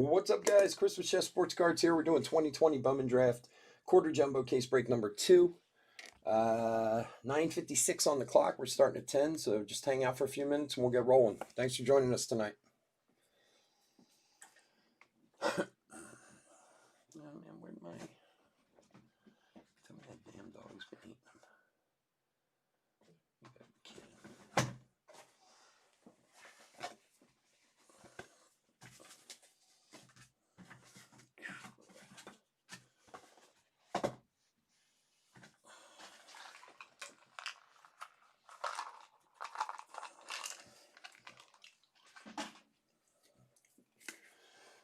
What's up, guys? Chris with Chess Sports Cards here. We're doing 2020 Bowman Draft quarter jumbo case break number 2. 9:56 on the clock. We're starting at 10, so just hang out for a few minutes and we'll get rolling. Thanks for joining us tonight. Oh man, where'd my... Tell me that damn dog's been eating them. You gotta be kidding.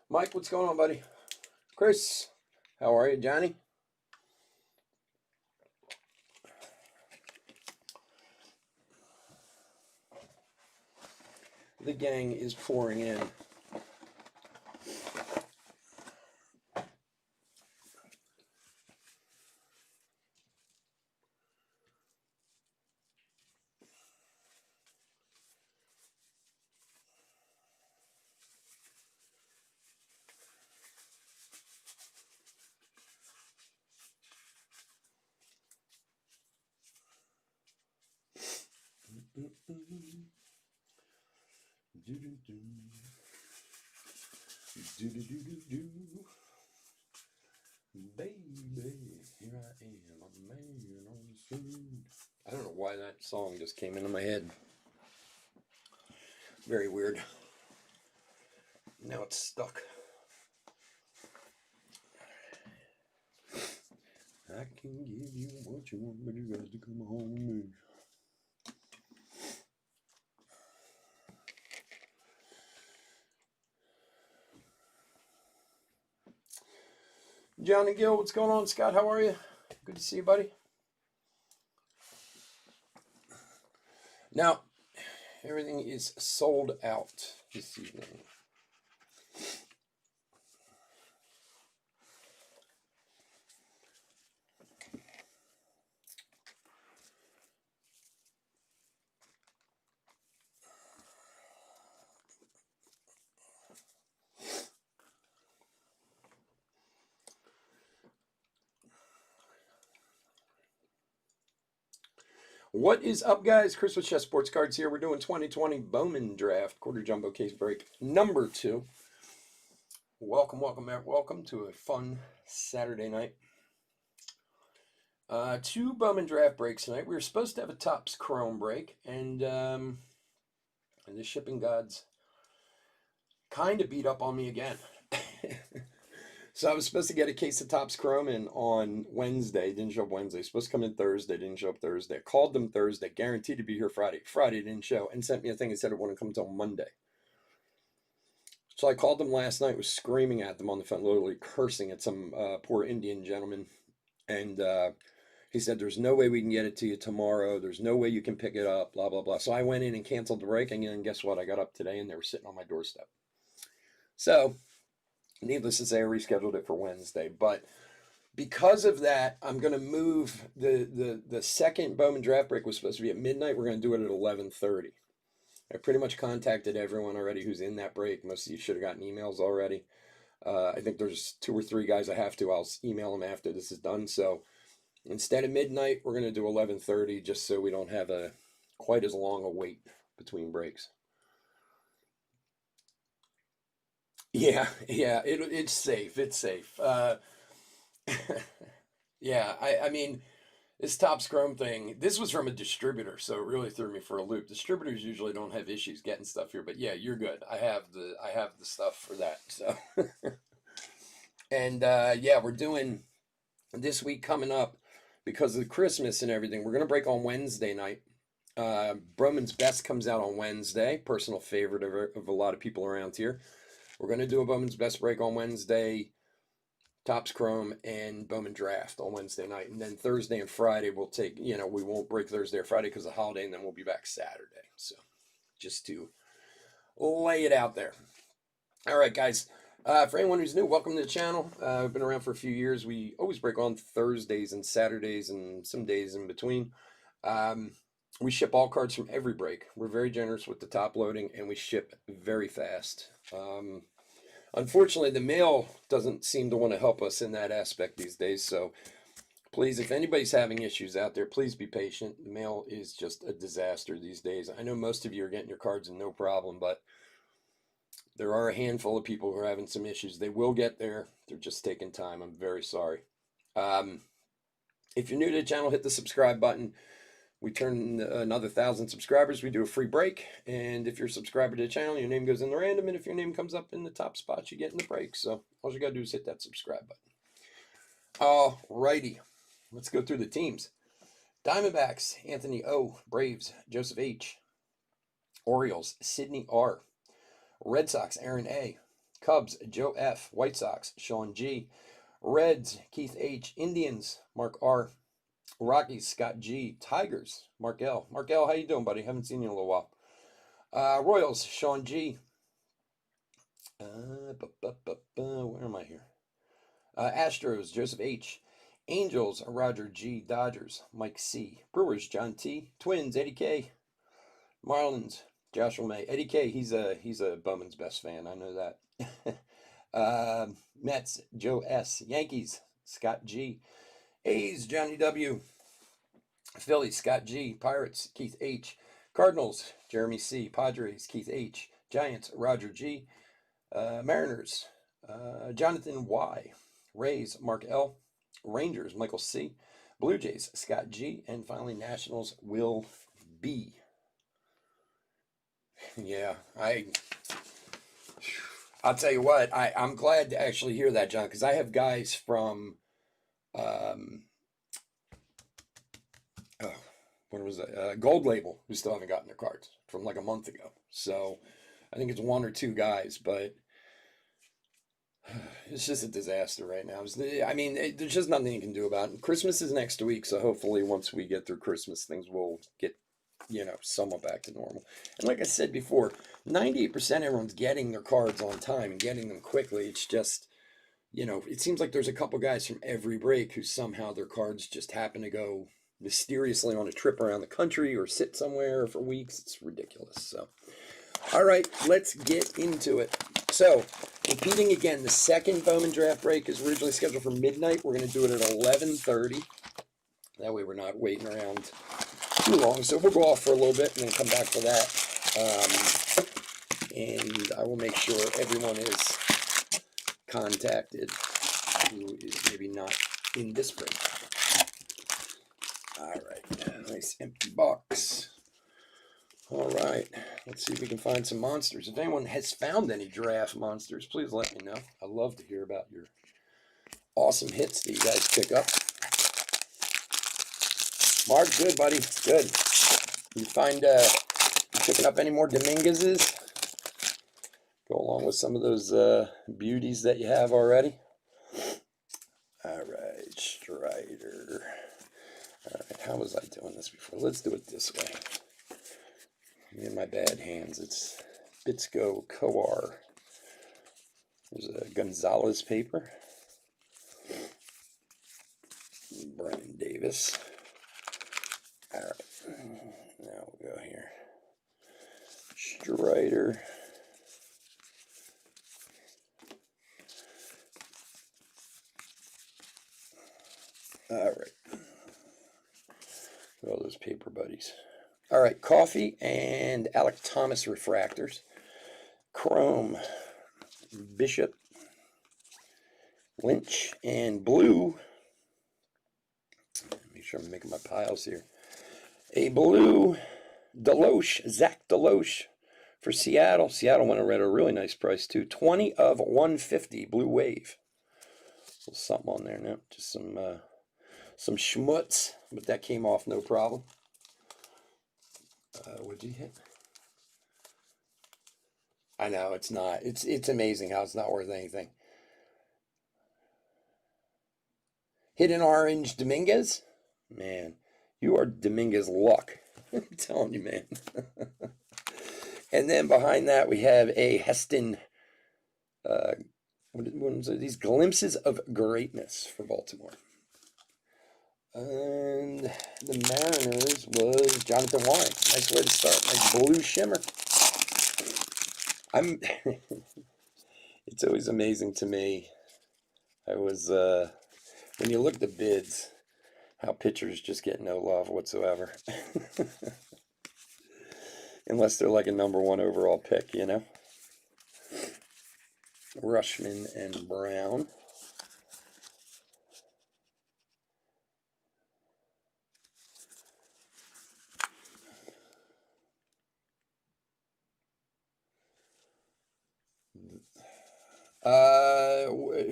Mike, what's going on, buddy? Chris, how are you? Johnny? The gang is pouring in. Baby, here I am, a man on the street. I don't know why that song just came into my head. Very weird. Now it's stuck. I can give you what you want, but you got to come home with me. Johnny Gill, what's going on? Scott, how are you? Good to see you, buddy. Now, everything is sold out this evening. What is up, guys? Chris with Chess Sports Cards here. We're doing 2020 Bowman Draft quarter jumbo case break number 2. Welcome to a fun Saturday night. 2 Bowman Draft breaks tonight. We were supposed to have a Topps Chrome break, and the shipping gods kind of beat up on me again. So I was supposed to get a case of Topps Chrome in on Wednesday. Didn't show up Wednesday. Supposed to come in Thursday. Didn't show up Thursday. I called them Thursday. Guaranteed to be here Friday. Friday didn't show. And sent me a thing and said it wouldn't come until Monday. So I called them last night. Was screaming at them on the phone. Literally cursing at some poor Indian gentleman. And he said, there's no way we can get it to you tomorrow. There's no way you can pick it up. Blah, blah, blah. So I went in and canceled the break. And guess what? I got up today and they were sitting on my doorstep. So... needless to say, I rescheduled it for Wednesday, but because of that, I'm going to move the second Bowman draft break was supposed to be at midnight. We're going to do it at 11:30. I pretty much contacted everyone already who's in that break. Most of you should have gotten emails already. I think there's 2 or 3 guys I have to. I'll email them after this is done. So instead of midnight, we're going to do 11:30 just so we don't have quite as long a wait between breaks. Yeah, it's safe. It's safe. Yeah, I mean, this Topps Chrome thing, this was from a distributor, so it really threw me for a loop. Distributors usually don't have issues getting stuff here, but yeah, you're good. I have the stuff for that. So, and yeah, we're doing this week coming up because of Christmas and everything. We're gonna break on Wednesday night. Bowman's Best comes out on Wednesday. Personal favorite of a lot of people around here. We're going to do a Bowman's Best break on Wednesday, Topps Chrome, and Bowman Draft on Wednesday night. And then Thursday and Friday we'll take, we won't break Thursday or Friday because of the holiday, and then we'll be back Saturday. So just to lay it out there. All right, guys. For anyone who's new, welcome to the channel. I've been around for a few years. We always break on Thursdays and Saturdays and some days in between. We ship all cards from every break. We're very generous with the top loading, and we ship very fast. Unfortunately, the mail doesn't seem to want to help us in that aspect these days. So please, if anybody's having issues out there, please be patient. The mail is just a disaster these days. I know most of you are getting your cards and no problem, but there are a handful of people who are having some issues. They will get there. They're just taking time. I'm very sorry. If you're new to the channel, hit the subscribe button. We turn another 1,000 subscribers, we do a free break. And if you're a subscriber to the channel, your name goes in the random. And if your name comes up in the top spot, you get in the break. So all you got to do is hit that subscribe button. Alrighty. Let's go through the teams. Diamondbacks, Anthony O. Braves, Joseph H. Orioles, Sydney R. Red Sox, Aaron A. Cubs, Joe F. White Sox, Sean G. Reds, Keith H. Indians, Mark R. Rockies, Scott G. Tigers, Mark L. Mark L, how you doing, buddy? Haven't seen you in a little while. Royals, Sean G. Where am I here? Astros, Joseph H. Angels, Roger G. Dodgers, Mike C. Brewers, John T. Twins, Eddie K. Marlins, Joshua May. Eddie K, he's a Bowman's best fan. I know that. Mets, Joe S. Yankees, Scott G. A's, Johnny W. Phillies, Scott G. Pirates, Keith H. Cardinals, Jeremy C. Padres, Keith H. Giants, Roger G. Mariners, Jonathan Y. Rays, Mark L. Rangers, Michael C. Blue Jays, Scott G. And finally, Nationals, Will B. Yeah, I'll tell you what, I'm glad to actually hear that, John, because I have guys from what was it? Gold Label, who still haven't gotten their cards from like a month ago. So I think it's one or two guys, but it's just a disaster right now. I mean, there's just nothing you can do about it. Christmas is next week, so hopefully once we get through Christmas, things will get, somewhat back to normal. And like I said before, 98% everyone's getting their cards on time and getting them quickly. It's just, it seems like there's a couple guys from every break who somehow their cards just happen to go mysteriously on a trip around the country or sit somewhere for weeks. It's ridiculous. So, all right, let's get into it. So, repeating again, the second Bowman draft break is originally scheduled for midnight. We're going to do it at 11:30. That way we're not waiting around too long. So we'll go off for a little bit and then come back for that. And I will make sure everyone is contacted who is maybe not in this break. All right, nice empty box. All right, let's see if we can find some monsters. If anyone has found any draft monsters, please let me know. I'd love to hear about your awesome hits that you guys pick up. Mark, good, buddy, good. You picking up any more Dominguez's? Go along with some of those beauties that you have already. All right, Strider. All right, how was I doing this before? Let's do it this way. In my bad hands, it's Bitsko Coar. There's a Gonzalez paper. Brian Davis. All right, now we'll go here. Strider. All right. Look at all those paper buddies. All right, Coffee and Alec Thomas refractors. Chrome, Bishop, Lynch, and blue. Make sure I'm making my piles here. A blue Deloche, Zach Deloche for Seattle. Seattle went at a really nice price too. 20 of 150 blue wave. A little something on there now. Just some schmutz, but that came off no problem. What'd you hit? I know it's not. It's amazing how it's not worth anything. Hit an orange Dominguez? Man, you are Dominguez luck. I'm telling you, man. And then behind that we have a Heston. What was it? These glimpses of greatness for Baltimore. And the Mariners was Jonathan Y. Nice way to start. Nice blue shimmer. It's It's always amazing to me. I was, when you look at the bids, how pitchers just get no love whatsoever. Unless they're like a #1 overall pick, you know? Rushman and Brown.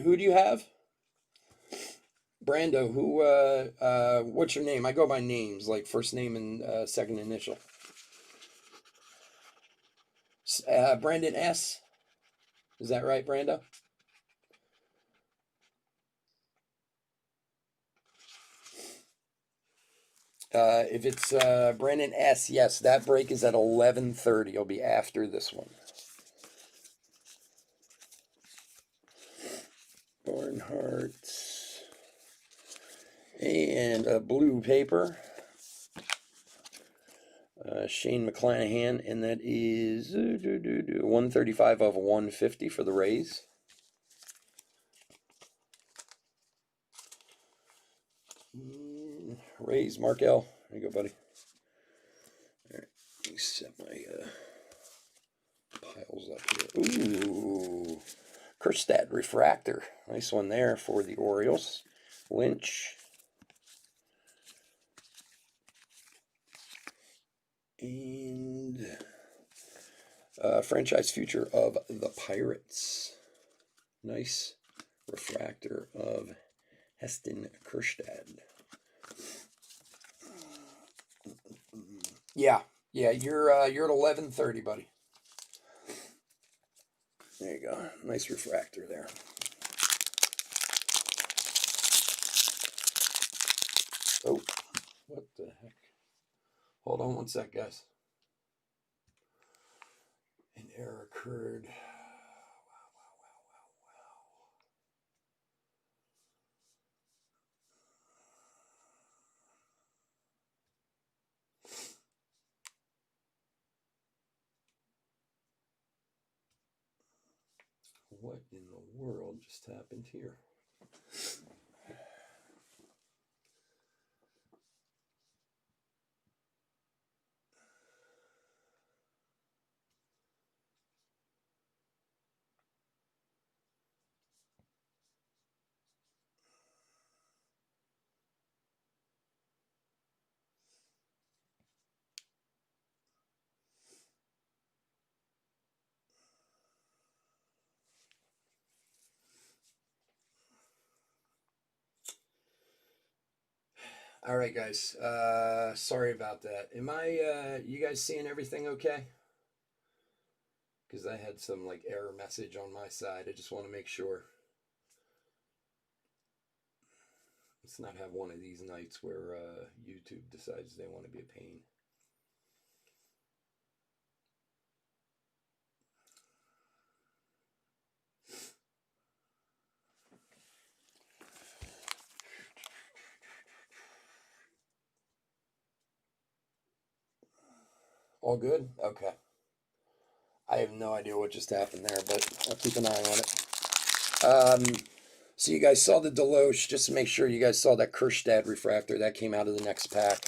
Who do you have? Brando, what's your name? I go by names, like first name and second initial. Brandon S. Is that right, Brando? If it's Brandon S, yes, that break is at 11:30. It'll be after this one. Barnhart. And a blue paper. Shane McClanahan, and that is 135 of 150 for the Rays. Rays, Markel. There you go, buddy. All right, let me set my piles up here. Ooh, Kerstad refractor. Nice one there for the Orioles. Lynch. And franchise future of the Pirates. Nice refractor of Heston Kerstad. Yeah, you're at 11:30, buddy. There you go. Nice refractor there. Oh, what the heck? Hold on one sec, guys. An error occurred. What in the world just happened here? All right, guys. Sorry about that. Am I, you guys seeing everything okay? Because I had some like error message on my side. I just want to make sure. Let's not have one of these nights where YouTube decides they want to be a pain. All good? Okay. I have no idea what just happened there, but I'll keep an eye on it. So you guys saw the Deloche. Just to make sure you guys saw that Kerstad refractor. That came out of the next pack.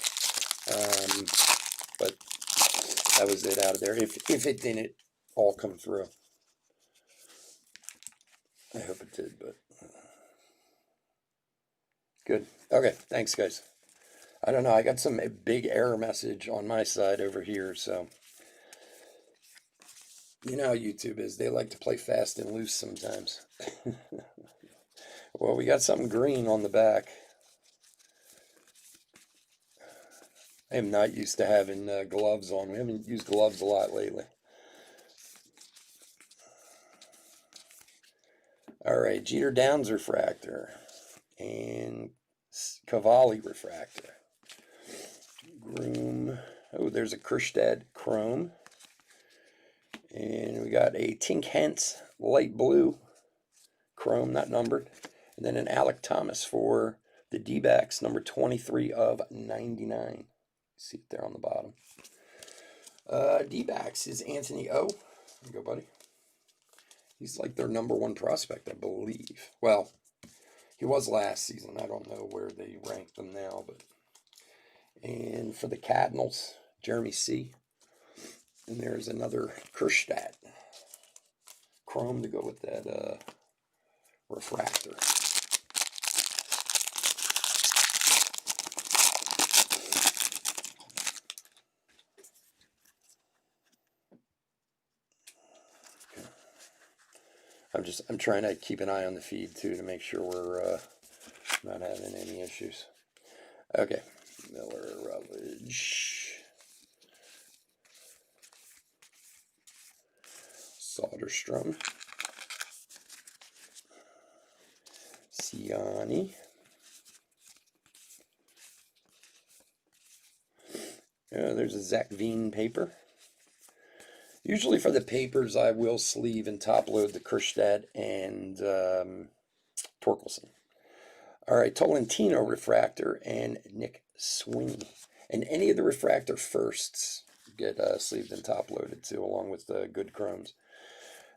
But that was it out of there. If it didn't all come through. I hope it did, but good. Okay, thanks, guys. I don't know. I got some big error message on my side over here, so you know how YouTube is. They like to play fast and loose sometimes. Well, we got something green on the back. I am not used to having gloves on. We haven't used gloves a lot lately. All right, Jeter Downs refractor and Cavalli refractor. Groom. Oh, there's a Kerstad chrome. And we got a Tink Hence light blue chrome, not numbered. And then an Alec Thomas for the D-backs, number 23 of 99. See it there on the bottom. D-backs is Anthony O. There you go, buddy. He's like their #1 prospect, I believe. Well, he was last season. I don't know where they ranked them now, but and for the Cardinals, Jeremy C. And there's another Kerstad chrome to go with that refractor. I'm trying to keep an eye on the feed too to make sure we're not having any issues. Okay, Miller, Rutledge, Soderstrom, Ciani, there's a Zach Veen paper. Usually for the papers, I will sleeve and top load the Kerstad and Torkelson. All right, Tolentino refractor and Nick Sweeney. And any of the refractor firsts get sleeved and top loaded too, along with the good chromes.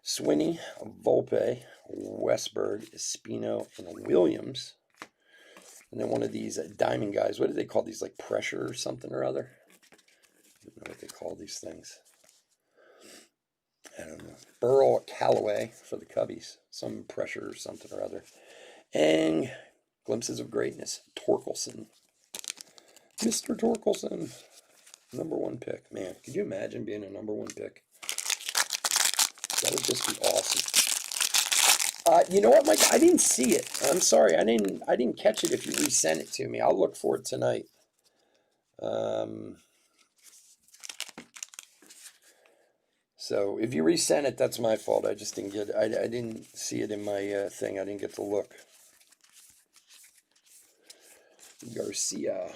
Sweeney, Volpe, Westberg, Espino, and Williams. And then one of these diamond guys. What do they call these? Like pressure or something or other? I don't know what they call these things. I don't know. Burl Callaway for the Cubbies. Some pressure or something or other. And Glimpses of Greatness, Torkelson. Mr. Torkelson. #1 pick. Man, could you imagine being a #1 pick? That would just be awesome. You know what, Mike? I didn't see it. I'm sorry. I didn't catch it if you resent it to me. I'll look for it tonight. So if you resent it, that's my fault. I just didn't get it. I didn't see it in my thing. I didn't get to look. Garcia.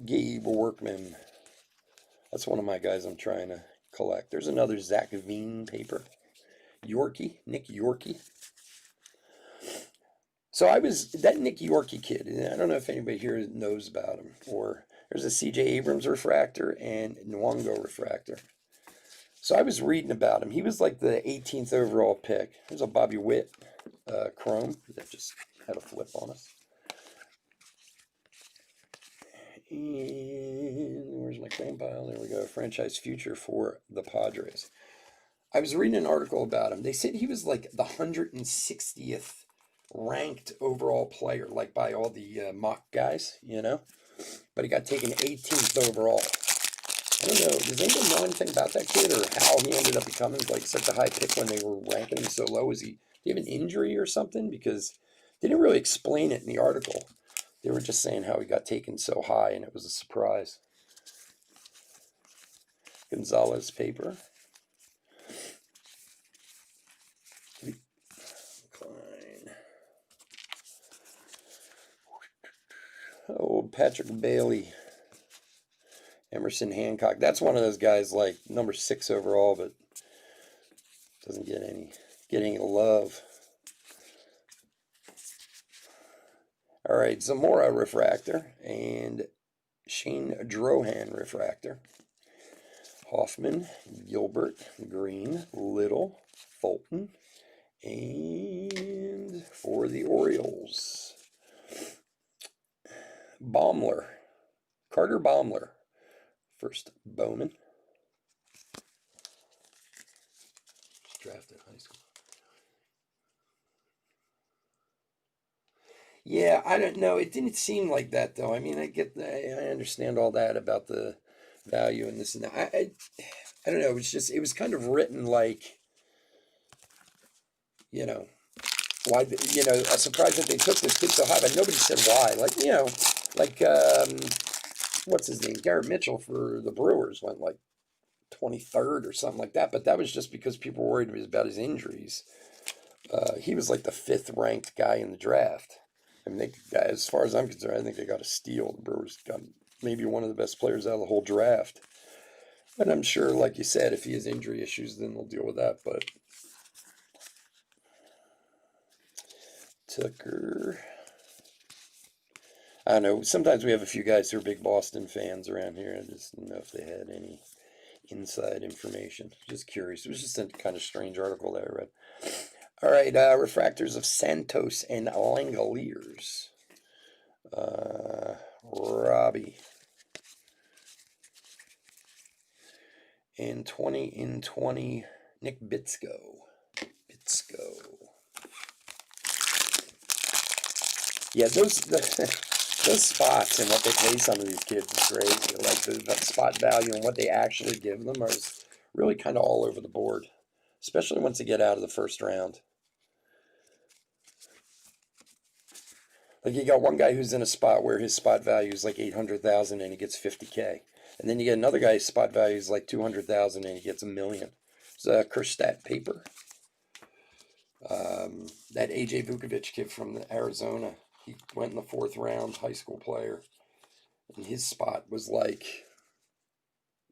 Gabe Workman. That's one of my guys I'm trying to collect. There's another Zach Veen paper. Yorkie, Nick Yorkie. So that Nick Yorkie kid, I don't know if anybody here knows about him, or there's a C.J. Abrams refractor and Nwango refractor. So I was reading about him. He was like the 18th overall pick. There's a Bobby Witt chrome that just had a flip on us. And where's my claim pile? There we go. Franchise future for the Padres. I was reading an article about him. They said he was like the 160th ranked overall player, like by all the mock guys, you know? But he got taken 18th overall. I don't know. Does anybody know anything about that kid or how he ended up becoming like such a high pick when they were ranking him so low? Did he have an injury or something? Because they didn't really explain it in the article. They were just saying how he got taken so high, and it was a surprise. Gonzalez paper. Klein. Oh, Patrick Bailey. Emerson Hancock. That's one of those guys like #6 overall, but doesn't get any love. All right, Zamora refractor and Shane Drohan refractor. Hoffman, Gilbert, Green, Little, Fulton, and for the Orioles, Baumler, Carter Baumler. First, Bowman. Drafted high school. Yeah, I don't know. It didn't seem like that, though. I mean, I understand all that about the value and this and that. I don't know. It was kind of written like, you know, why, a surprise that they took this kid so high, but nobody said why. Like, what's his name? Garrett Mitchell for the Brewers went like 23rd or something like that, but that was just because people were worried about his injuries. He was like the 5th ranked guy in the draft. I mean, as far as I'm concerned, I think they got a steal. The Brewers got maybe one of the best players out of the whole draft. And I'm sure, like you said, if he has injury issues, then they'll deal with that. But Tucker, I don't know. Sometimes we have a few guys who are big Boston fans around here. I just didn't know if they had any inside information. Just curious. It was just a kind of strange article that I read. All right, refractors of Santos and Langoliers. Robbie. In 20 in 20, Nick Bitsko. Yeah, those spots and what they pay some of these kids is crazy. Like the spot value and what they actually give them is really kind of all over the board, especially once they get out of the first round. Like you got one guy who's in a spot where his spot value is like 800,000 and he gets 50K, and then you get another guy's spot value is like 200,000 and he gets $1 million. It's a Kerstedt paper. That AJ Vukovic kid from Arizona, he went in the 4th round, high school player, and his spot was like,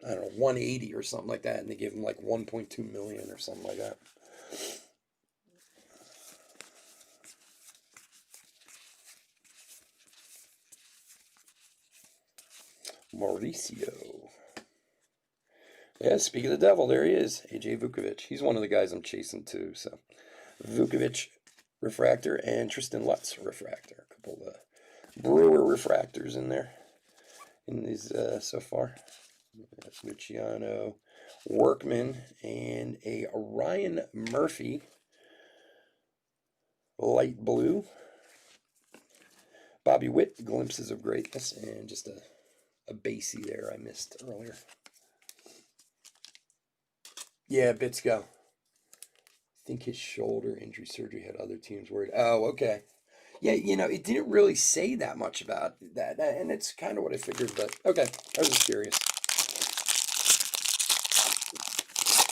I don't know, 180 or something like that, and they gave him like 1.2 million or something like that. Mauricio. Yeah, speak of the devil, there he is, AJ Vukovic. He's one of the guys I'm chasing too. So Vukovic refractor and Tristan Lutz refractor. A couple of Brewer refractors in there in these so far. That's Luciano Workman and a Ryan Murphy light blue. Bobby Witt, glimpses of greatness, and just a basey there I missed earlier. Yeah, Bitsko. I think his shoulder injury surgery had other teams worried. Oh, okay. Yeah, it didn't really say that much about that, and it's kind of what I figured, but okay, I was just curious.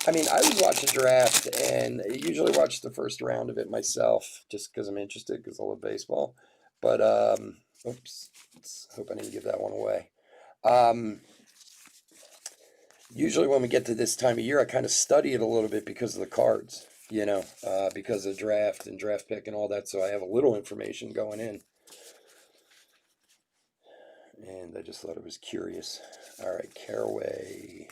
I mean, I was watching draft, and I usually watch the first round of it myself, just because I'm interested, because I love baseball. But, oops, hope I didn't give that one away. Usually when we get to this time of year, I kind of study it a little bit because of the cards, because of draft and draft pick and all that, so I have a little information going in. And I just thought it was curious. All right, Caraway.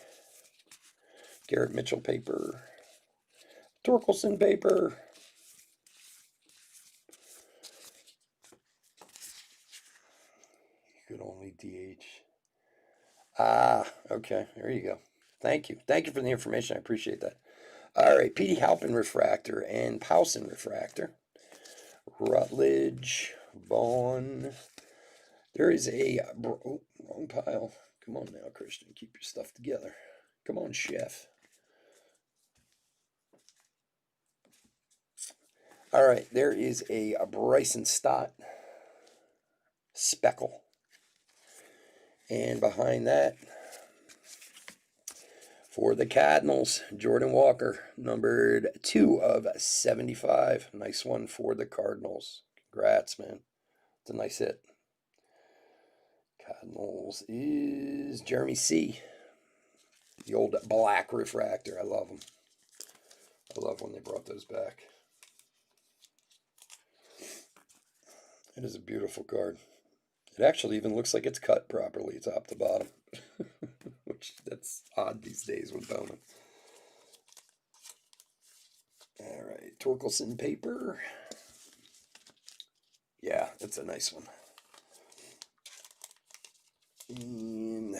Garrett Mitchell paper. Torkelson paper. You could only DH. Ah, okay. There you go. Thank you. Thank you for the information. I appreciate that. All right, Petey Halpin refractor and Powson refractor. Rutledge, Vaughn. There is a wrong pile. Come on now, Christian. Keep your stuff together. Come on, chef. All right, there is a Bryson Stott speckle. And behind that, for the Cardinals, Jordan Walker, numbered 2/75. Nice one for the Cardinals. Congrats, man. It's a nice hit. Cardinals is Jeremy C. The old black refractor. I love them. I love when they brought those back. It is a beautiful card. It actually even looks like it's cut properly, top to bottom. Which, that's odd these days with Bowman. All right, Torkelson paper. Yeah, that's a nice one. And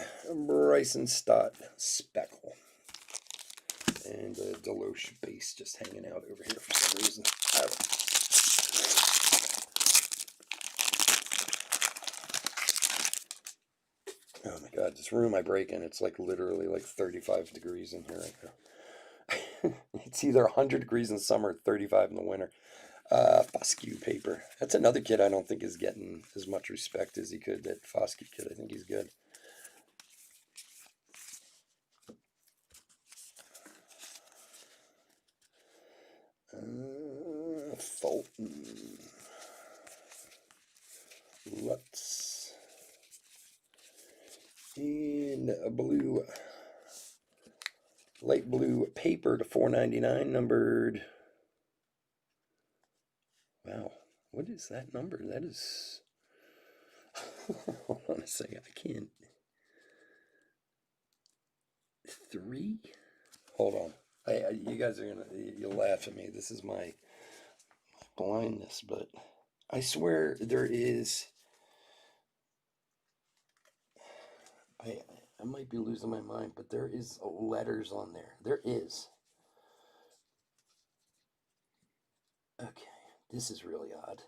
Bryson Stott speckle. And a Deloche base just hanging out over here for some reason. I don't know. Oh my god, this room I break in, it's like literally like 35 degrees in here right now. It's either 100 degrees in summer or 35 in the winter. Foscue paper. That's another kid I don't think is getting as much respect as he could. That Foscue kid, I think he's good. Fulton. Lutz. And a blue, light blue paper to 499, numbered. Wow, what is that number? That is Hold on a second. I can't. 3? Hold on. You guys are gonna, you'll laugh at me. This is my blindness, but I swear there is. I I might be losing my mind, but there is letters on there. There is. Okay, this is really odd.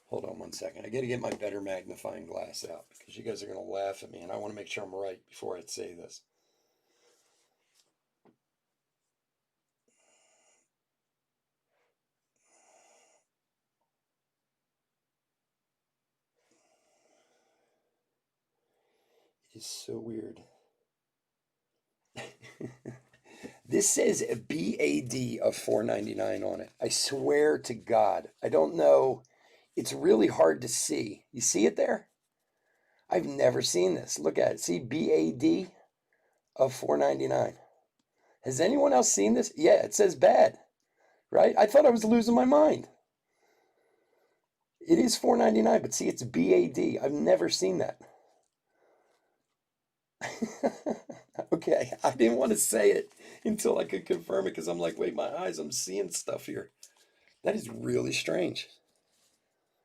Hold on one second. I got to get my better magnifying glass out because you guys are going to laugh at me, and I want to make sure I'm right before I say this. It is so weird. This says a BAD of $4.99 on it. I swear to God. I don't know. It's really hard to see. You see it there? I've never seen this. Look at it. See BAD of $4.99. Has anyone else seen this? Yeah, it says bad, right? I thought I was losing my mind. It is $4.99, but see, it's BAD. I've never seen that. Okay, I didn't want to say it until I could confirm it because I'm like, wait, my eyes, I'm seeing stuff here. That is really strange.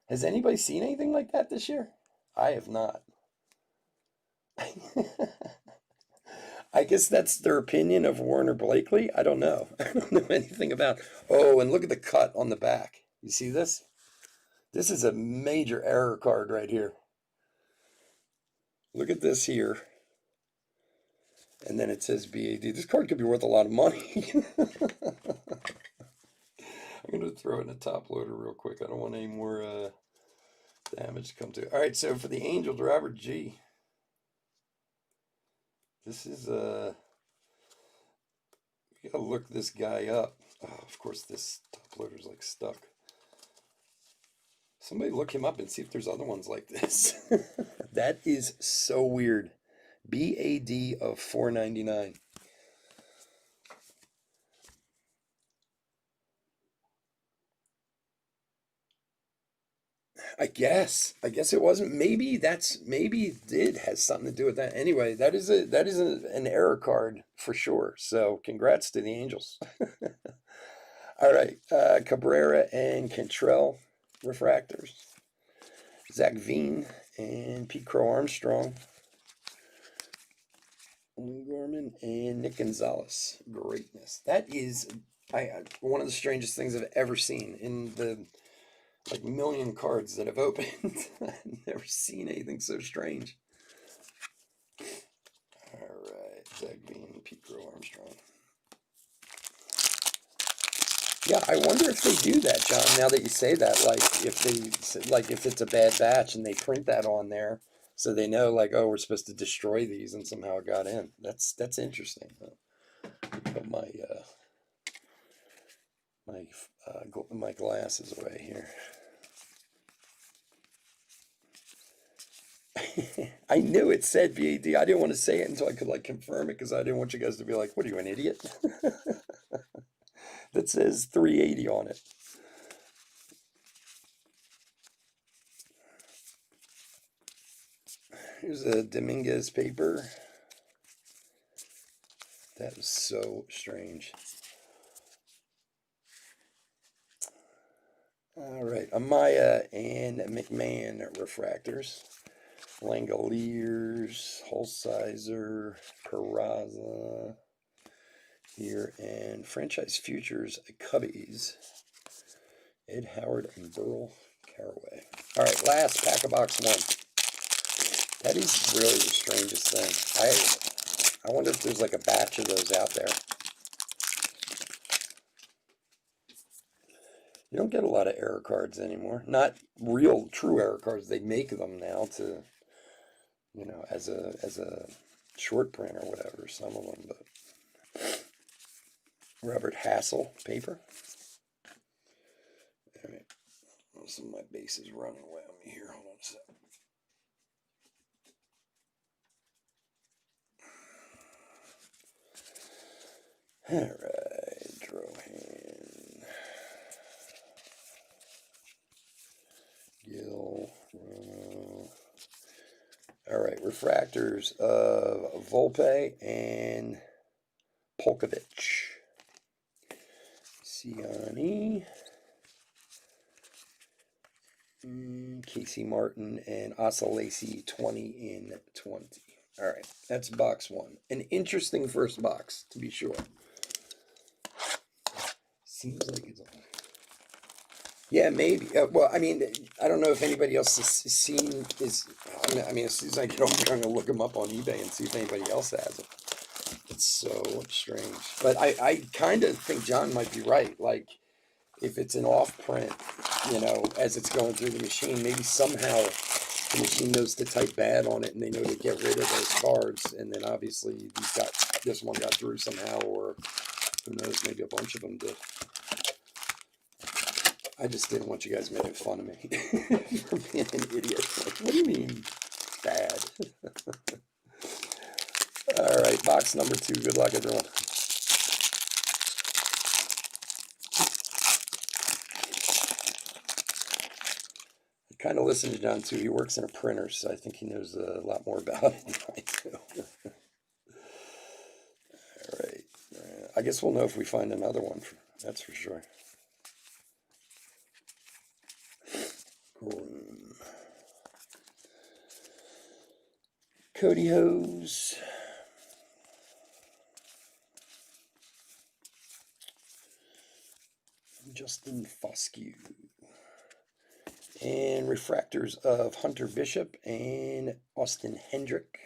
Has anybody seen anything like that this year? I have not. I guess that's their opinion of Warner Blakely. I don't know. I don't know anything about. Oh, and look at the cut on the back. You see this? This is a major error card right here. Look at this here. And then it says BAD. This card could be worth a lot of money. I'm going to throw it in a top loader real quick. I don't want any more damage to come to it. All right, so for the Angels, Robert G. This is, you got to look this guy up. Oh, of course, this top loader's like stuck. Somebody look him up and see if there's other ones like this. That is so weird. BAD of $4.99. I guess it wasn't. Maybe it did has something to do with that. Anyway, that is an error card for sure. So congrats to the Angels. All right, Cabrera and Cantrell refractors. Zach Veen and Pete Crow Armstrong. Lou Gorman and Nick Gonzalez. Greatness. That is one of the strangest things I've ever seen in the like million cards that I've opened. I've never seen anything so strange. All right, Zach Veen, Pete Crow Armstrong. Yeah, I wonder if they do that, John. Now that you say that, if it's a bad batch and they print that on there, so they know, like, oh, we're supposed to destroy these, and somehow it got in. That's interesting. Put my glasses away here. I knew it said BAD. I didn't want to say it until I could like confirm it because I didn't want you guys to be like, "What are you, an idiot?" That says 380 on it. Here's a Dominguez paper. That is so strange. All right, Amaya and McMahon refractors. Langoliers, Holsizer, Peraza here, and Franchise Futures Cubbies. Ed Howard and Burl Caraway. All right, last pack of box one. That is really the strangest thing. I wonder if there's like a batch of those out there. You don't get a lot of error cards anymore. Not real, true error cards. They make them now to, as a short print or whatever. Some of them, but Robert Hassel paper. All right, some of my base is running away on me here. Hold on a second. All right, Drohan, Gill, All right, refractors of Volpe and Polkovich. Ciani. Casey Martin and Osalacy 20 in 20. All right, that's box one. An interesting first box, to be sure. Seems like it's on. Yeah, maybe. Well, I mean, I don't know if anybody else has seen his. I mean, as soon as I get home, I'm going to look him up on eBay and see if anybody else has it. It's so strange. But I kind of think John might be right. Like, if it's an off print, as it's going through the machine, maybe somehow the machine knows to type bad on it and they know to get rid of those cards. And then obviously this one got through somehow, or who knows, maybe a bunch of them did. I just didn't want you guys making fun of me for being an idiot. Like, what do you mean bad? All right, box number 2. Good luck, everyone. I kind of listen to John, too. He works in a printer, so I think he knows a lot more about it than I do. All right. I guess we'll know if we find another one. That's for sure. Cody Hose. Justin Foscue. And refractors of Hunter Bishop and Austin Hendrick.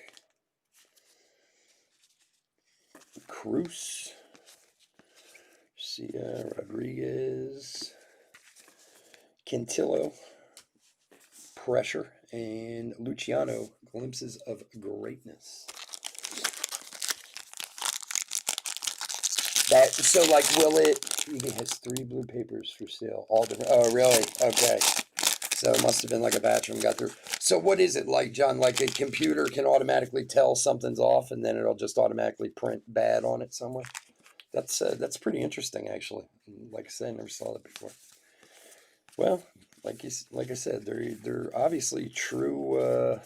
Cruz. Garcia Rodriguez. Cantillo. Pressure. And Luciano, Glimpses of Greatness. So like, will it? He has 3 blue papers for sale, all different. Oh, really? Okay. So it must have been like a batch of them got through. So what is it like, John? Like a computer can automatically tell something's off, and then it'll just automatically print bad on it somewhere. That's pretty interesting, actually. Like I said, I never saw that before. Well, like I said, they're obviously true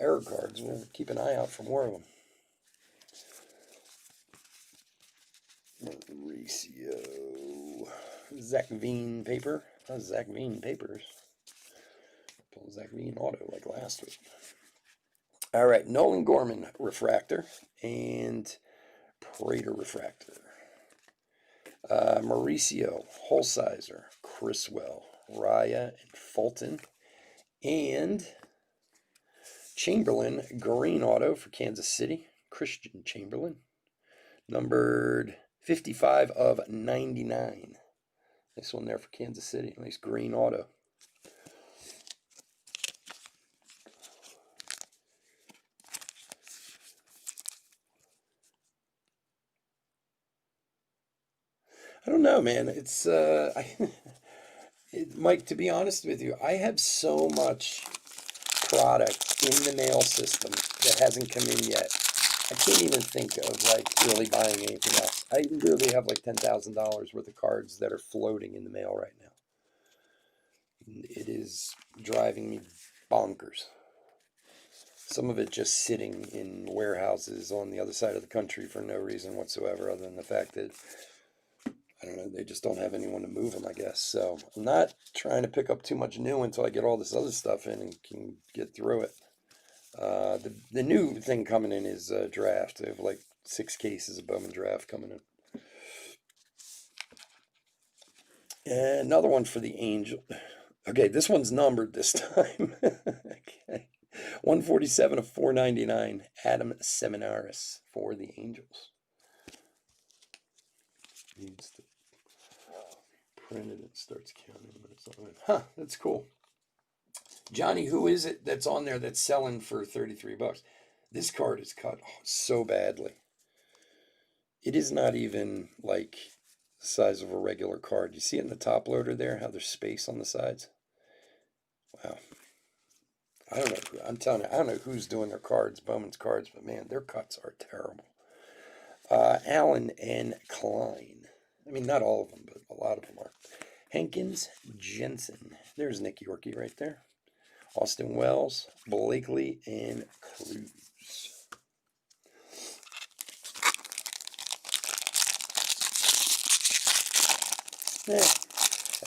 error cards. We'll keep an eye out for more of them. Mauricio. Zach Veen paper. Zach Veen papers. Pull Zach Veen auto like last week. All right, Nolan Gorman refractor and Prater refractor. Mauricio Holsizer, Criswell, Raya, and Fulton. And Chamberlain green auto for Kansas City. Christian Chamberlain. Numbered 55 of 99. Nice one there for Kansas City. Nice green auto. I don't know, man. It's Mike, to be honest with you, I have so much product in the mail system that hasn't come in yet. I can't even think of like really buying anything else. I literally have like $10,000 worth of cards that are floating in the mail right now. It is driving me bonkers. Some of it just sitting in warehouses on the other side of the country for no reason whatsoever, other than the fact that, I don't know, they just don't have anyone to move them, I guess. So I'm not trying to pick up too much new until I get all this other stuff in and can get through it. The new thing coming in is draft. I have like 6 cases of Bowman draft coming in. And another one for the Angel. Okay, this one's numbered this time. Okay. 147 of 499. Adam Seminaris for the Angels. Needs to print it. It starts counting. Huh, that's cool. Johnny, who is it that's on there that's selling for $33? This card is cut so badly. It is not even like the size of a regular card. You see it in the top loader there, how there's space on the sides? Wow. I don't know. I'm telling you, I don't know who's doing their cards, Bowman's cards, but man, their cuts are terrible. Allen and Klein. I mean, not all of them, but a lot of them are. Hankins Jensen. There's Nick Yorkie right there. Austin Wells, Blakely, and Cruz.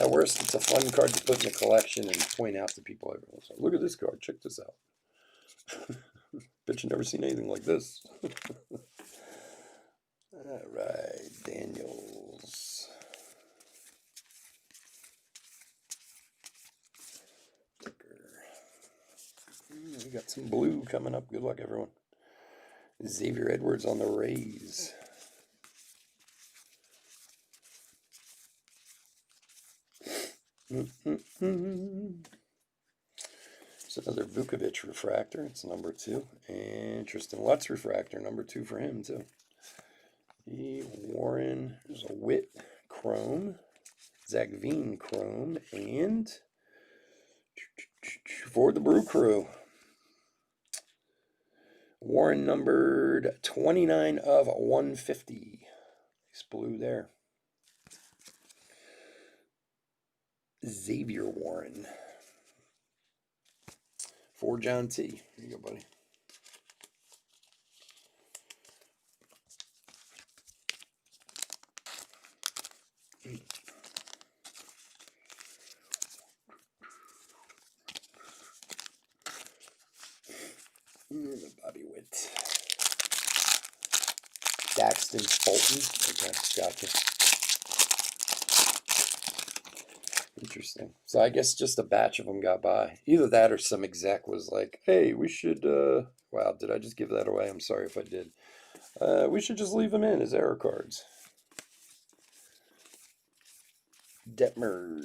At worst, it's a fun card to put in the collection and point out to people every once in a while. Look at this card. Check this out. Bet you never seen anything like this. All right, Daniels. We got some blue coming up. Good luck, everyone. Xavier Edwards on the Rays. It's another Vukovic refractor. It's number 2. And Tristan Lutz refractor, number 2 for him, too. Warren, there's a Witt chrome, Zach Veen chrome, and for the Brew Crew, Warren numbered 29 of 150. Nice blue there. Xavier Warren. For John T. There you go, buddy. Bobby Witt. Daxton Fulton. Okay, gotcha. Interesting. So I guess just a batch of them got by. Either that or some exec was like, hey, we should, wow, did I just give that away? I'm sorry if I did. We should just leave them in as error cards. Detmers.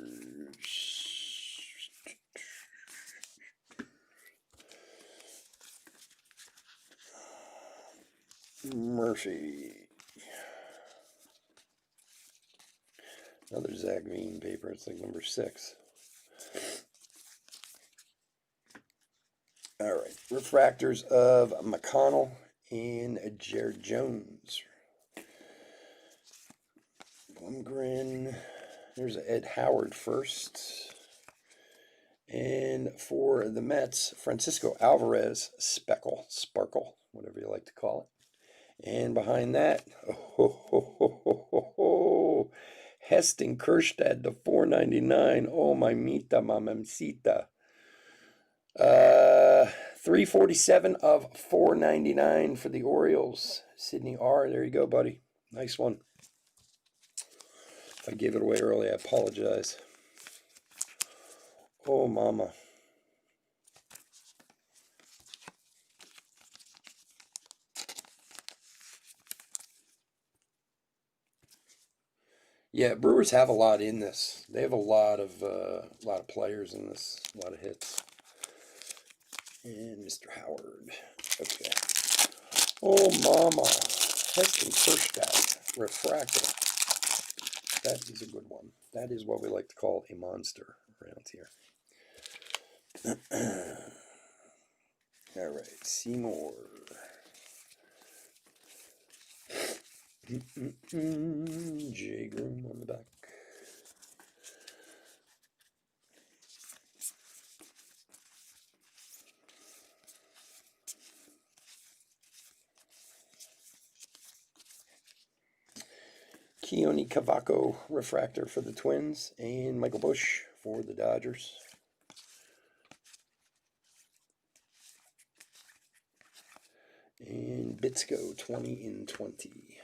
Murphy. Another Zach Veen paper. It's like number 6. All right. Refractors of McConnell and Jared Jones. Blumgren. There's Ed Howard first. And for the Mets, Francisco Alvarez, Sparkle, whatever you like to call it. And behind that, Heston Kjerstad, the $4.99. Oh, mamita, mamacita. 347 of 499 for the Orioles. Sidney R. There you go, buddy. Nice one. If I gave it away early, I apologize. Oh, mama. Yeah, Brewers have a lot in this. They have a lot of players in this, a lot of hits. And Mr. Howard. Okay. Oh, mama. Heston Kjerstad. Refractor. That is a good one. That is what we like to call a monster around here. All right, Seymour. J. Groom on the back. Keone Cavaco refractor for the Twins, and Michael Busch for the Dodgers. And Bitsko 20 in 20.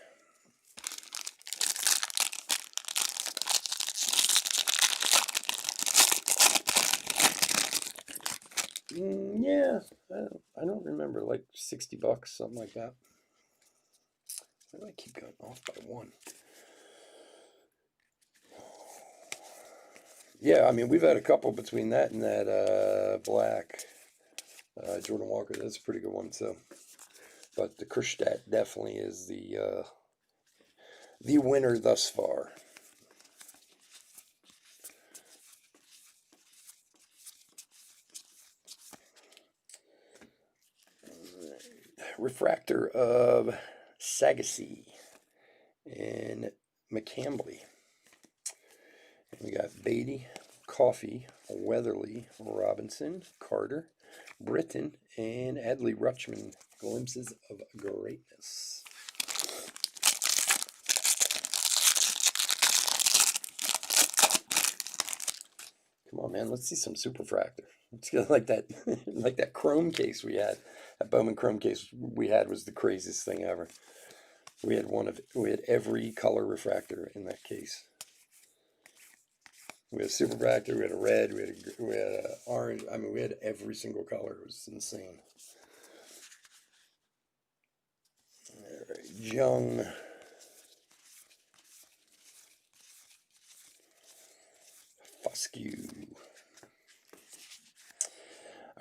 Yeah, I don't remember, like $60, something like that. Why do I keep going off by 1? Yeah, I mean, we've had a couple between that and that black Jordan Walker. That's a pretty good one, too. But the Kjerstad definitely is the winner thus far. Refractor of Sagasy and McCambly. We got Beatty, Coffey, Weatherly, Robinson, Carter, Britton, and Adley Rutschman. Glimpses of greatness. Come on, man. Let's see some superfractor. Let's get like that, like that chrome case we had. That Bowman chrome case we had was the craziest thing ever. We had every color refractor in that case. We had a superfractor, we had a red, we had a orange. I mean, we had every single color. It was insane. All right, Jung. Foscue.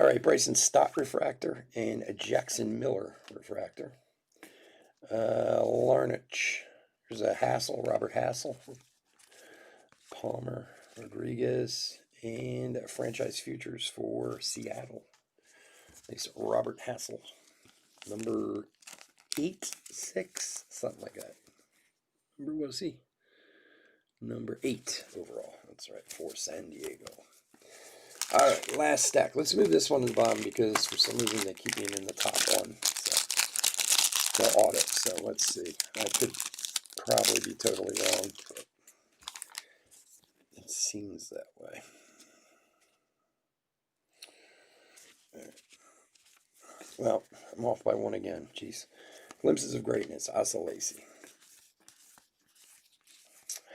All right, Bryson Stott refractor and a Jackson Miller refractor. Larnach. There's a Hassel, Robert Hassel. Palmer, Rodriguez, and franchise futures for Seattle. Nice Robert Hassel. Number 8, 6, something like that. Number, what is he? Number 8 overall. That's right, for San Diego. All right, last stack. Let's move this one to the bottom because for some reason they keep being in the top one. So, the audit. So let's see. I could probably be totally wrong, but it seems that way. All right. Well, I'm off by one again. Jeez. Glimpses of Greatness. Asa Lacy.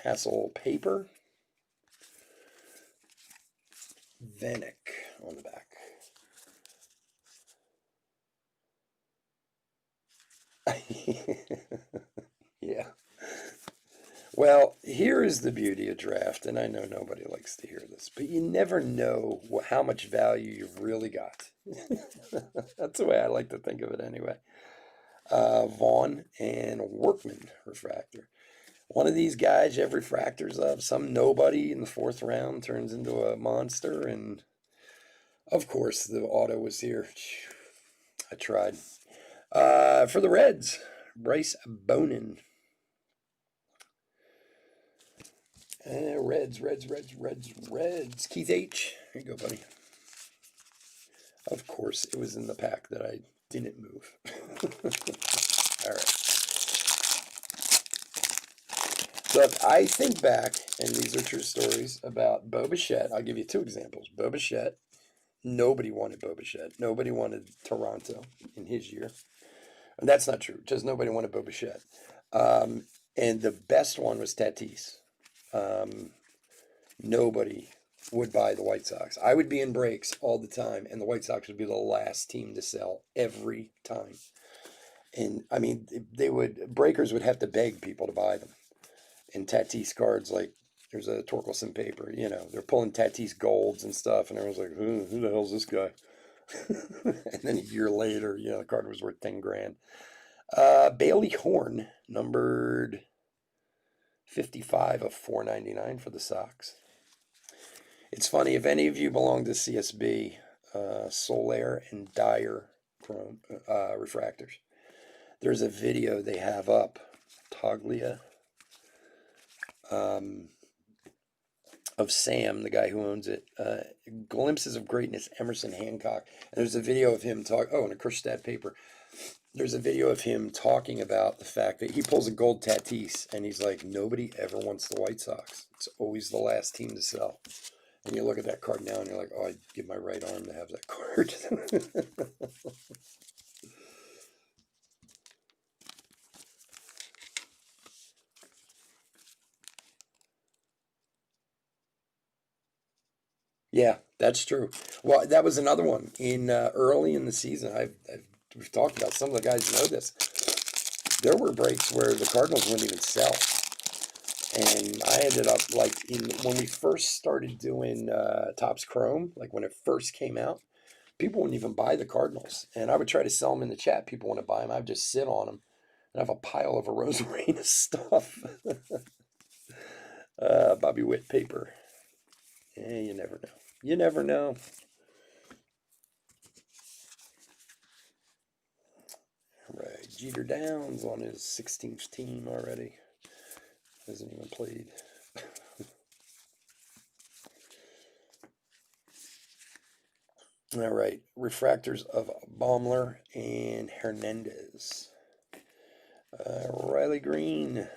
Hassel Paper. Vanek on the back. Yeah. Well, here is the beauty of draft, and I know nobody likes to hear this, but you never know how much value you've really got. That's the way I like to think of it anyway. Vaughn and Workman refractor. One of these guys you have refractors of, some nobody in the 4th round turns into a monster, and of course the auto was here. I tried. For the Reds, Bryce Bowman. Reds. Keith H. Here you go, buddy. Of course, it was in the pack that I didn't move. All right. Look, I think back, and these are true stories, about Bo Bichette. I'll give you 2 examples. Bo Bichette. Nobody wanted Bo Bichette. Nobody wanted Toronto in his year. And that's not true. Just nobody wanted Bo Bichette. And the best one was Tatis. Nobody would buy the White Sox. I would be in breaks all the time, and the White Sox would be the last team to sell every time. And I mean, breakers would have to beg people to buy them. And Tatis cards, like there's a Torkelson paper, they're pulling Tatis golds and stuff, and everyone's like, who the hell's this guy? And then a year later, the card was worth 10 grand. Bailey Horn, numbered 55 of 499 for the Sox. It's funny, if any of you belong to CSB, Solaire and Dyer chrome refractors, there's a video they have up, Toglia, of Sam, the guy who owns it, Glimpses of Greatness, Emerson Hancock. And there's a video of him and a Kerstad paper. There's a video of him talking about the fact that he pulls a gold Tatis, and he's like, nobody ever wants the White Sox. It's always the last team to sell. And you look at that card now, and you're like, oh, I'd give my right arm to have that card. Yeah, that's true. Well, that was another one in early in the season. We've talked about, some of the guys know this. There were breaks where the Cardinals wouldn't even sell, and I ended up when we first started doing Topps Chrome, like when it first came out, people wouldn't even buy the Cardinals, and I would try to sell them in the chat. People want to buy them. I'd just sit on them and have a pile of Arozarena stuff. Bobby Witt paper. Yeah, you never know. You never know. All right, Jeter Downs on his 16th team already. Hasn't even played. All right, refractors of Baumler and Hernandez. Riley Green.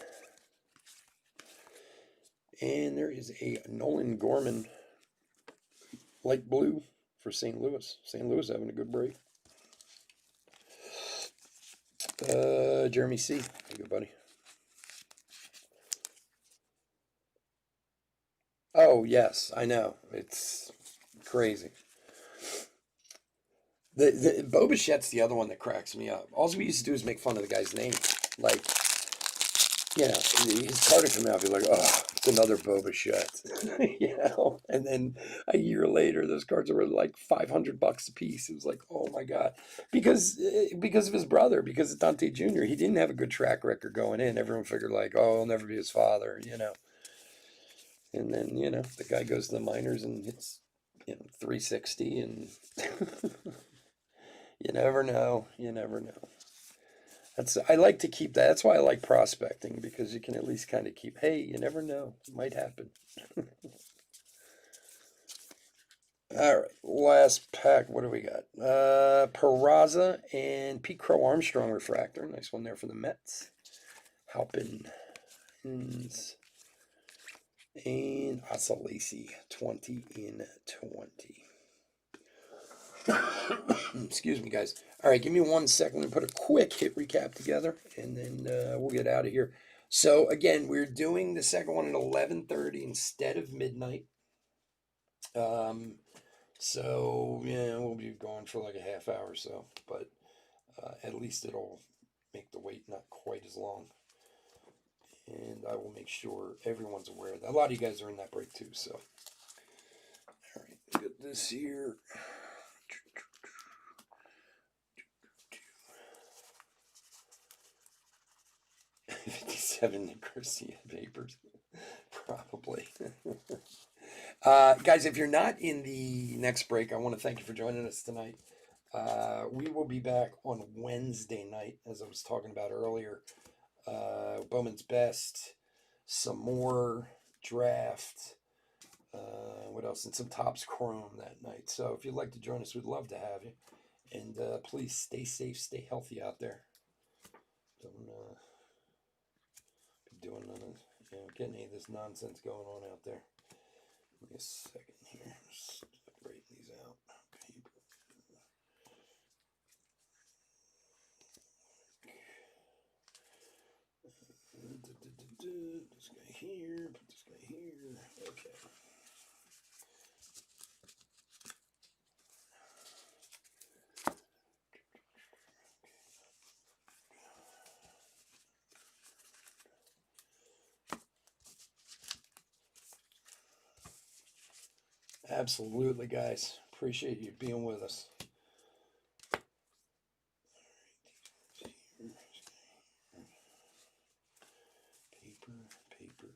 And there is a Nolan Gorman light blue for St. Louis. St. Louis having a good break. Jeremy C. How you go, buddy? Oh, yes, I know. It's crazy. The Bo Bichette's the other one that cracks me up. All we used to do is make fun of the guy's name. Like, you know, his card would come out, be like, oh, it's another Bo Bichette. You know? And then a year later, those cards were like $500 a piece. It was like, oh my God. Because of his brother, because of Dante Jr., he didn't have a good track record going in. Everyone figured, like, oh, he'll never be his father, you know. And then, you know, the guy goes to the minors and hits, 360, and you never know. You never know. I like to keep that. That's why I like prospecting, because you can at least kind of keep, hey, you never know. It might happen. All right, last pack. What do we got? Peraza and Pete Crow Armstrong refractor. Nice one there for the Mets. Halpin, Hins, and Asalasi, 20 in 20. Excuse me, guys. All right, give me 1 second. I'm going to put a quick hit recap together, and then we'll get out of here. So, again, we're doing the second one at 11:30 instead of midnight. So, yeah, we'll be going for like a half hour or so, but at least it'll make the wait not quite as long. And I will make sure everyone's aware that a lot of you guys are in that break too, so. All right, get this here. 57 Garcia papers, probably. Guys, if you're not in the next break, I want to thank you for joining us tonight. We will be back on Wednesday night, as I was talking about earlier. Bowman's Best, some more draft, what else? And some Topps Chrome that night. So if you'd like to join us, we'd love to have you. And please stay safe, stay healthy out there. Don't be doing none of, getting any of this nonsense going on out there. Give me a second here. Just separating these out. This guy here, put this guy here. Okay. Absolutely, guys. Appreciate you being with us. Paper, paper.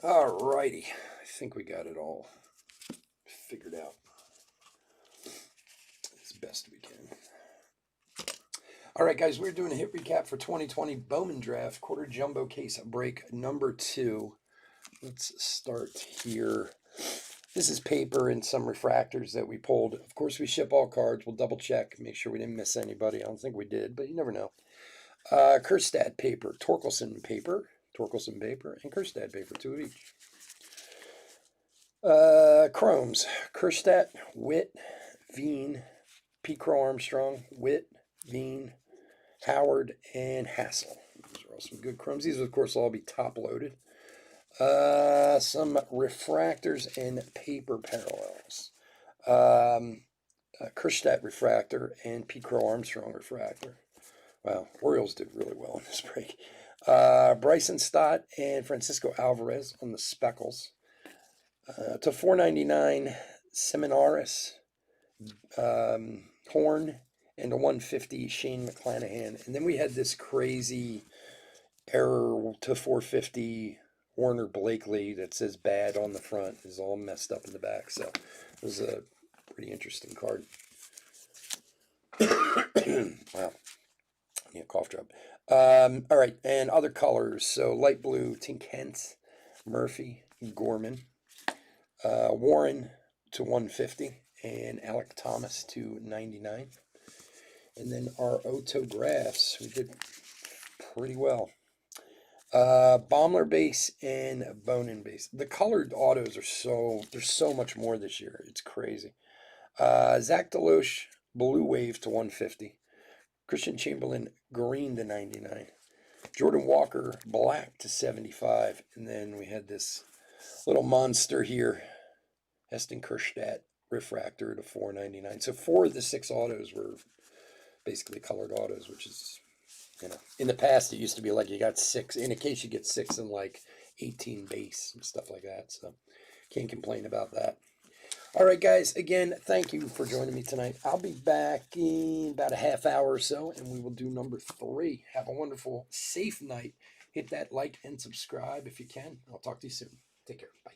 All righty. I think we got it all figured out as best we can. All right, guys, we're doing a hit recap for 2020 Bowman Draft quarter jumbo case break number 2. Let's start here. This is paper and some refractors that we pulled. Of course, we ship all cards. We'll double check, make sure we didn't miss anybody. I don't think we did, but you never know. Kerstad paper, Torkelson paper, and Kerstad paper, 2 of each. Chromes, Kerstad, Witt, Veen, P. Crow Armstrong, Witt, Veen, Howard, and Hassel. Those are all some good chromes. These, of course, will all be top loaded. Some refractors and paper parallels. Kerstad refractor and P. Crow Armstrong refractor. Wow, Orioles did really well in this break. Bryson Stott and Francisco Alvarez on the speckles. To 499, Seminaris, Horn, and a 150, Shane McClanahan. And then we had this crazy error to 450, Warner Blakely, that says bad on the front, is all messed up in the back. So it was a pretty interesting card. Wow. Yeah, cough drop. All right, and other colors. So light blue, Tink Hence, Murphy, Gorman, Warren to 150, and Alec Thomas to 99. And then our autographs, we did pretty well. Baumler base and Bowman base. The colored autos there's so much more this year. It's crazy. Zach Deloche, Blue Wave to 150. Christian Chamberlain, green to 99. Jordan Walker, black to 75. And then we had this little monster here, Heston Kjerstad, refractor to 499. So 4 of the 6 autos were basically colored autos, which is, in the past it used to be like you got 6. In a case you get 6 and like 18 base and stuff like that. So can't complain about that. All right, guys, again, thank you for joining me tonight. I'll be back in about a half hour or so, and we will do number 3. Have a wonderful, safe night. Hit that like and subscribe if you can. I'll talk to you soon. Take care. Bye.